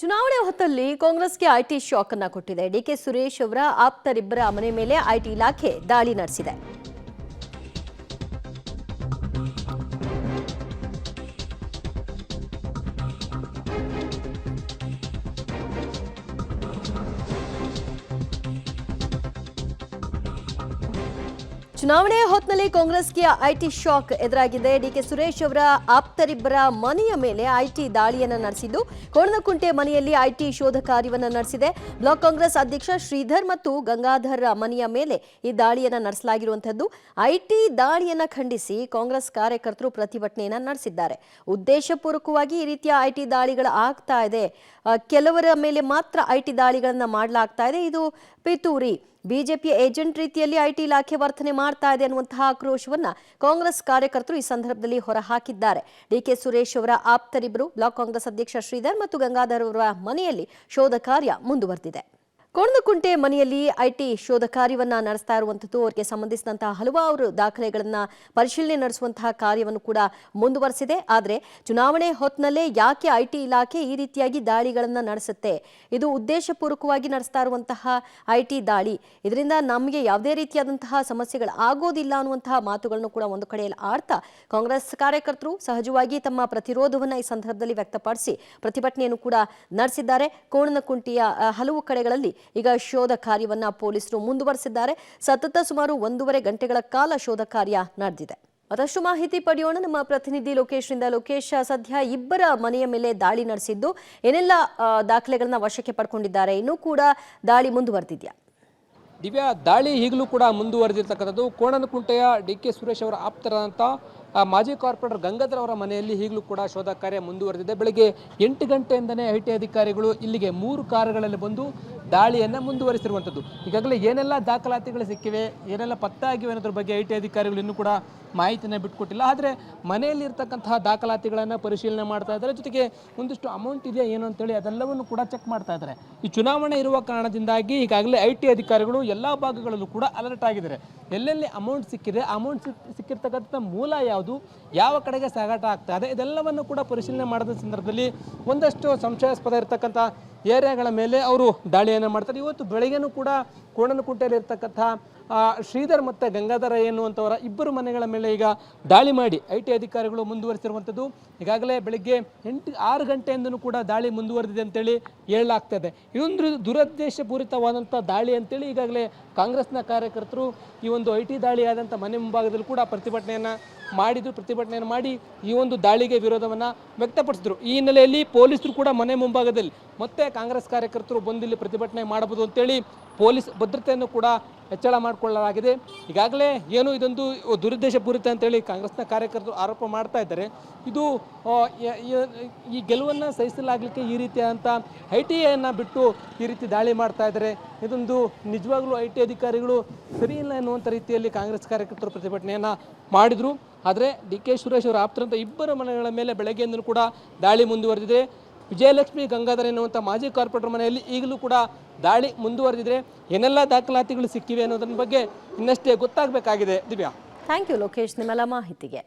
ಚುನಾವಣೆ ಹೊತ್ತಲ್ಲಿ ಕಾಂಗ್ರೆಸ್ಗೆ ಐಟಿ ಶಾಕ್ ಅನ್ನ ಕೊಟ್ಟಿದೆ. ಡಿಕೆ ಸುರೇಶ್ ಅವರ ಆಪ್ತರಿಬ್ಬರ ಮನೆ ಮೇಲೆ ಐಟಿ ಇಲಾಖೆ ದಾಳಿ ನಡೆಸಿದೆ. ಚುನಾವಣೆ ಹೊತ್ತಿನಲ್ಲಿ ಕಾಂಗ್ರೆಸ್ಗೆ ಐಟಿ ಶಾಕ್ ಎದುರಾಗಿದೆ. ಡಿಕೆ ಸುರೇಶ್ ಅವರ ಆಪ್ತರಿಬ್ಬರ ಮನೆಯ ಮೇಲೆ ಐಟಿ ದಾಳಿಯನ್ನು ನಡೆಸಿದ್ದು, ಕೋಣನಕುಂಟೆ ಮನೆಯಲ್ಲಿ ಐಟಿ ಶೋಧ ಕಾರ್ಯವನ್ನು ನಡೆಸಿದೆ. ಬ್ಲಾಕ್ ಕಾಂಗ್ರೆಸ್ ಅಧ್ಯಕ್ಷ ಶ್ರೀಧರ್ ಮತ್ತು ಗಂಗಾಧರ್ ಮನೆಯ ಮೇಲೆ ಈ ದಾಳಿಯನ್ನು ನಡೆಸಲಾಗಿರುವಂತದ್ದು. ಐಟಿ ದಾಳಿಯನ್ನು ಖಂಡಿಸಿ ಕಾಂಗ್ರೆಸ್ ಕಾರ್ಯಕರ್ತರು ಪ್ರತಿಭಟನೆಯನ್ನು ನಡೆಸಿದ್ದಾರೆ. ಉದ್ದೇಶಪೂರ್ವಕವಾಗಿ ಈ ರೀತಿಯ ಐಟಿ ದಾಳಿಗಳು ಆಗ್ತಾ ಇದೆ, ಕೆಲವರ ಮೇಲೆ ಮಾತ್ರ ಐಟಿ ದಾಳಿಗಳನ್ನು ಮಾಡಲಾಗ್ತಾ ಇದೆ, ಇದು ಪಿತೂರಿ, ಬಿಜೆಪಿ ಏಜೆಂಟ್ ರೀತಿಯಲ್ಲಿ ಐಟಿ ಇಲಾಖೆ ವರ್ತನೆ ಮಾಡ್ತಾ ಇದೆ ಅನ್ನುವಂತಹ ಆಕ್ರೋಶವನ್ನ ಕಾಂಗ್ರೆಸ್ ಕಾರ್ಯಕರ್ತರು ಈ ಸಂದರ್ಭದಲ್ಲಿ ಹೊರಹಾಕಿದ್ದಾರೆ. ಡಿಕೆ ಸುರೇಶ್ ಅವರ ಆಪ್ತರಿಬ್ಬರು ಬ್ಲಾಕ್ ಕಾಂಗ್ರೆಸ್ ಅಧ್ಯಕ್ಷ ಶ್ರೀಧರ್ ಮತ್ತು ಗಂಗಾಧರ್ ಅವರ ಮನೆಯಲ್ಲಿ ಶೋಧ ಕಾರ್ಯ ಮುಂದುವರೆದಿದೆ. ಕೋಣನಕುಂಟೆ ಮನೆಯಲ್ಲಿ ಐಟಿ ಶೋಧ ಕಾರ್ಯವನ್ನ ನಡೆಸ್ತಾ ಇರುವಂತದ್ದು. ಅವರಿಗೆ ಸಂಬಂಧಿಸಿದಂತಹ ಹಲವಾರು ದಾಖಲೆಗಳನ್ನ ಪರಿಶೀಲನೆ ನಡೆಸುವಂತಹ ಕಾರ್ಯವನ್ನು ಕೂಡ ಮುಂದುವರೆಸಿದೆ. ಆದರೆ ಚುನಾವಣೆ ಹೊತ್ತಿನಲ್ಲೇ ಯಾಕೆ ಐಟಿ ಇಲಾಖೆ ಈ ರೀತಿಯಾಗಿ ದಾಳಿಗಳನ್ನ ನಡೆಸುತ್ತೆ, ಇದು ಉದ್ದೇಶಪೂರ್ವಕವಾಗಿ ನಡೆಸ್ತಾ ಇರುವಂತಹ ಐಟಿ ದಾಳಿ, ಇದರಿಂದ ನಮಗೆ ಯಾವುದೇ ರೀತಿಯಾದಂತಹ ಸಮಸ್ಯೆಗಳು ಆಗೋದಿಲ್ಲ ಅನ್ನುವಂತಹ ಮಾತುಗಳನ್ನು ಕೂಡ ಒಂದು ಕಡೆಯಲ್ಲಿ ಆಡ್ತಾ ಕಾಂಗ್ರೆಸ್ ಕಾರ್ಯಕರ್ತರು ಸಹಜವಾಗಿ ತಮ್ಮ ಪ್ರತಿರೋಧವನ್ನ ಈ ಸಂದರ್ಭದಲ್ಲಿ ವ್ಯಕ್ತಪಡಿಸಿ ಪ್ರತಿಭಟನೆಯನ್ನು ಕೂಡ ನಡೆಸಿದ್ದಾರೆ. ಕೋಣನಕುಂಟೆಯ ಹಲವು ಕಡೆಗಳಲ್ಲಿ ಈಗ ಶೋಧ ಕಾರ್ಯವನ್ನ ಪೊಲೀಸರು ಮುಂದುವರೆಸಿದ್ದಾರೆ. ಸತತ ಸುಮಾರು 1.5 ಗಂಟೆಗಳ ಕಾಲ ಶೋಧ ಕಾರ್ಯ ನಡೆದಿದೆ. ಮತ್ತಷ್ಟು ಮಾಹಿತಿ ಪಡೆಯೋಣ ನಮ್ಮ ಪ್ರತಿನಿಧಿ ಲೋಕೇಶ್ರಿಂದ. ಲೋಕೇಶ್, ಸದ್ಯ ಇಬ್ಬರ ಮನೆಯ ಮೇಲೆ ದಾಳಿ ನಡೆಸಿದ್ದು ಏನೆಲ್ಲ ದಾಖಲೆಗಳನ್ನ ವಶಕ್ಕೆ ಪಡ್ಕೊಂಡಿದ್ದಾರೆ, ಇನ್ನೂ ಕೂಡ ದಾಳಿ ಮುಂದುವರೆದಿದೆಯಾ? ದಿವ್ಯಾ, ದಾಳಿ ಈಗಲೂ ಕೂಡ ಮುಂದುವರೆದಿರ್ತಕ್ಕಂಥದ್ದು. ಕೋಣನಕುಂಟೆಯ ಡಿಕೆ ಸುರೇಶ್ ಅವರ ಆಪ್ತರಾದಂಥ ಮಾಜಿ ಕಾರ್ಪೊರೇಟರ್ ಗಂಗಾಧರ್ ಅವರ ಮನೆಯಲ್ಲಿ ಈಗಲೂ ಕೂಡ ಶೋಧ ಕಾರ್ಯ ಮುಂದುವರೆದಿದೆ. ಬೆಳಗ್ಗೆ 8 ಗಂಟೆಯಿಂದಲೇ ಐಟಿ ಅಧಿಕಾರಿಗಳು ಇಲ್ಲಿಗೆ 3 ಕಾರುಗಳಲ್ಲಿ ಬಂದು ದಾಳಿಯನ್ನು ಮುಂದುವರಿಸಿರುವಂಥದ್ದು. ಈಗಾಗಲೇ ಏನೆಲ್ಲ ದಾಖಲಾತಿಗಳು ಸಿಕ್ಕಿವೆ, ಏನೆಲ್ಲ ಪತ್ತಾಗಿವೆ ಅನ್ನೋದ್ರ ಬಗ್ಗೆ ಐಟಿ ಅಧಿಕಾರಿಗಳು ಇನ್ನೂ ಕೂಡ ಮಾಹಿತಿಯನ್ನು ಬಿಟ್ಟುಕೊಟ್ಟಿಲ್ಲ. ಆದರೆ ಮನೆಯಲ್ಲಿ ಇರ್ತಕ್ಕಂತಹ ದಾಖಲಾತಿಗಳನ್ನು ಪರಿಶೀಲನೆ ಮಾಡ್ತಾ ಇದ್ದಾರೆ. ಜೊತೆಗೆ ಒಂದಿಷ್ಟು ಅಮೌಂಟ್ ಇದೆಯಾ ಏನು ಅಂತೇಳಿ ಅದೆಲ್ಲವನ್ನು ಕೂಡ ಚೆಕ್ ಮಾಡ್ತಾ ಇದ್ದಾರೆ. ಈ ಚುನಾವಣೆ ಇರುವ ಕಾರಣದಿಂದಾಗಿ ಈಗಾಗಲೇ ಐಟಿ ಅಧಿಕಾರಿಗಳು ಎಲ್ಲ ಭಾಗಗಳಲ್ಲೂ ಕೂಡ ಅಲರ್ಟ್ ಆಗಿದ್ದಾರೆ. ಎಲ್ಲೆಲ್ಲಿ ಅಮೌಂಟ್ ಸಿಕ್ಕಿದೆ, ಅಮೌಂಟ್ ಸಿಕ್ಕಿರ್ತಕ್ಕಂಥ ಮೂಲ ಯಾವುದು, ಯಾವ ಕಡೆಗೆ ಸಾಗಾಟ ಆಗ್ತಾ ಇದೆ, ಇದೆಲ್ಲವನ್ನು ಕೂಡ ಪರಿಶೀಲನೆ ಮಾಡಿದ ಸಂದರ್ಭದಲ್ಲಿ ಒಂದಷ್ಟು ಸಂಶಯಾಸ್ಪದ ಇರತಕ್ಕಂಥ ಏರಿಯಾಗಳ ಮೇಲೆ ಅವರು ದಾಳಿಯನ್ನು ಮಾಡ್ತಾರೆ. ಇವತ್ತು ಬೆಳಗ್ಗೆನೂ ಕೂಡ ಕೋಣನಕುಂಟೆಯಲ್ಲಿ ಇರ್ತಕ್ಕಂಥ ಶ್ರೀಧರ್ ಮತ್ತು ಗಂಗಾಧರ ಎನ್ನುವಂಥವರ ಇಬ್ಬರು ಮನೆಗಳ ಮೇಲೆ ಈಗ ದಾಳಿ ಮಾಡಿ ಐಟಿ ಅಧಿಕಾರಿಗಳು ಮುಂದುವರಿಸಿರುವಂಥದ್ದು. ಈಗಾಗಲೇ ಬೆಳಗ್ಗೆ 6 ಗಂಟೆಯಿಂದನೂ ಕೂಡ ದಾಳಿ ಮುಂದುವರೆದಿದೆ ಅಂತೇಳಿ ಹೇಳಲಾಗ್ತಾ ಇದೆ. ಇದೊಂದು ದುರುದ್ದೇಶಪೂರಿತವಾದಂಥ ದಾಳಿ ಅಂತೇಳಿ ಈಗಾಗಲೇ ಕಾಂಗ್ರೆಸ್ನ ಕಾರ್ಯಕರ್ತರು ಈ ಒಂದು ಐಟಿ ದಾಳಿ ಆದಂಥ ಮನೆ ಮುಂಭಾಗದಲ್ಲಿ ಕೂಡ ಪ್ರತಿಭಟನೆಯನ್ನು ಮಾಡಿ ಈ ಒಂದು ದಾಳಿಗೆ ವಿರೋಧವನ್ನು ವ್ಯಕ್ತಪಡಿಸಿದ್ರು. ಈ ಹಿನ್ನೆಲೆಯಲ್ಲಿ ಪೊಲೀಸರು ಕೂಡ ಮನೆ ಮುಂಭಾಗದಲ್ಲಿ ಮತ್ತೆ ಕಾಂಗ್ರೆಸ್ ಕಾರ್ಯಕರ್ತರು ಬಂದು ಇಲ್ಲಿ ಪ್ರತಿಭಟನೆ ಮಾಡಬಹುದು ಅಂತೇಳಿ ಪೊಲೀಸ್ ಭದ್ರತೆಯನ್ನು ಕೂಡ ಹೆಚ್ಚಳ ಮಾಡಿಕೊಳ್ಳಲಾಗಿದೆ. ಈಗಾಗಲೇ ಏನು ಇದೊಂದು ದುರುದ್ದೇಶಪೂರಿತ ಅಂತೇಳಿ ಕಾಂಗ್ರೆಸ್ನ ಕಾರ್ಯಕರ್ತರು ಆರೋಪ ಮಾಡ್ತಾ ಇದ್ದಾರೆ. ಇದು ಈ ಗೆಲುವನ್ನು ಸಹಿಸಲಾಗಲಿಕ್ಕೆ ಈ ರೀತಿಯಾದಂಥ ಐಟಿಯನ್ನು ಬಿಟ್ಟು ಈ ರೀತಿ ದಾಳಿ ಮಾಡ್ತಾ ಇದ್ದಾರೆ. ಇದೊಂದು ನಿಜವಾಗ್ಲೂ ಐಟಿ ಅಧಿಕಾರಿಗಳು ಸರಿ ಇಲ್ಲ ಎನ್ನುವಂಥ ರೀತಿಯಲ್ಲಿ ಕಾಂಗ್ರೆಸ್ ಕಾರ್ಯಕರ್ತರು ಪ್ರತಿಭಟನೆಯನ್ನು ಮಾಡಿದರು. ಆದರೆ ಡಿಕೆ ಸುರೇಶ್ ಅವರ ಆಪ್ತರಂತ ಇಬ್ಬರ ಮನೆಗಳ ಮೇಲೆ ಬೆಳಗ್ಗೆಯಿಂದಲೂ ಕೂಡ ದಾಳಿ ಮುಂದುವರೆದಿದೆ. ವಿಜಯಲಕ್ಷ್ಮಿ ಗಂಗಾಧರ್ ಎನ್ನುವಂಥ ಮಾಜಿ ಕಾರ್ಪೊರೇಟರ್ ಮನೆಯಲ್ಲಿ ಈಗಲೂ ಕೂಡ ದಾಳಿ ಮುಂದುವರೆದಿದೆ. ಏನೆಲ್ಲ ದಾಖಲಾತಿಗಳು ಸಿಕ್ಕಿವೆ ಅನ್ನೋದ್ರ ಬಗ್ಗೆ ಇನ್ನಷ್ಟೇ ಗೊತ್ತಾಗಬೇಕಾಗಿದೆ. ದಿವ್ಯಾ, ಥ್ಯಾಂಕ್ ಯು ಲೋಕೇಶ್ ನಿಮ್ಮೆಲ್ಲ ಮಾಹಿತಿಗೆ.